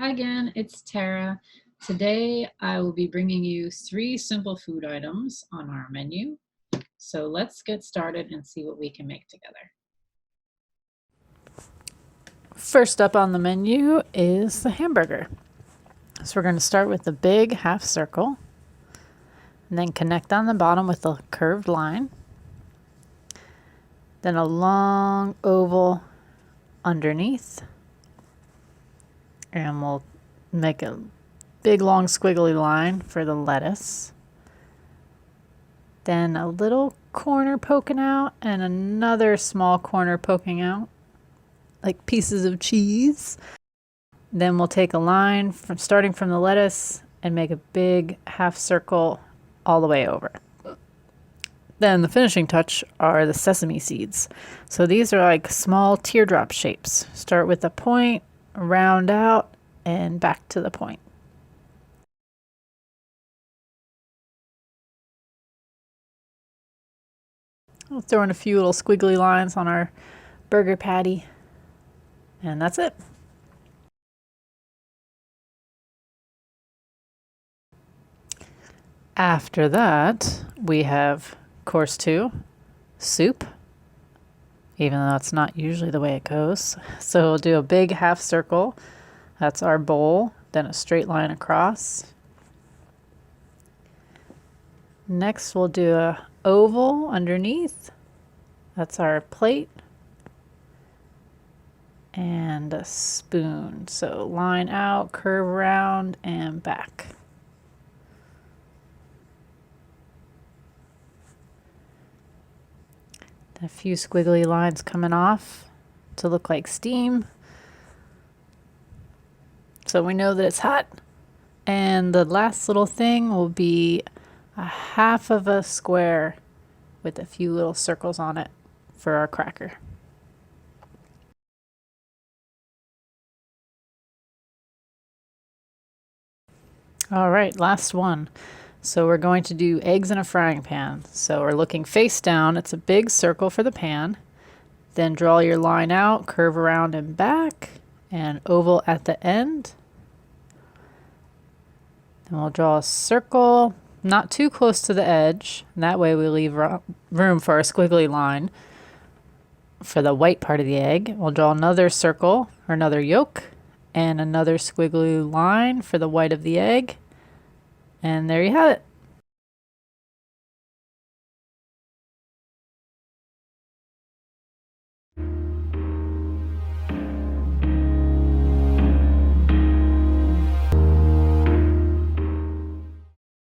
Hi again, it's Tara. Today I will be bringing you 3 simple food items on our menu. So let's get started and see what we can make together. First up on the menu is the hamburger. So we're going to start with the big half circle and then connect on the bottom with a curved line. Then a long oval underneath. And we'll make a big long squiggly line for the lettuce. Then a little corner poking out and another small corner poking out, like pieces of cheese. Then we'll take a line from starting from the lettuce and make a big half circle all the way over. Then the finishing touch are the sesame seeds. So these are like small teardrop shapes. Start with a point, round out, and back to the point. We'll throw in a few little squiggly lines on our burger patty, and that's it. After that, we have course 2, soup, even though it's not usually the way it goes. So we'll do a big half circle. That's our bowl, then a straight line across. Next, we'll do a oval underneath. That's our plate. And a spoon. So line out, curve around, and back. A few squiggly lines coming off to look like steam. So we know that it's hot. And the last little thing will be a half of a square with a few little circles on it for our cracker. All right, last one. So we're going to do eggs in a frying pan. So we're looking face down. It's a big circle for the pan. Then draw your line out, curve around and back, and oval at the end. And we'll draw a circle, not too close to the edge. And that way we leave room for a squiggly line for the white part of the egg. We'll draw another circle or another yolk and another squiggly line for the white of the egg. And there you have it.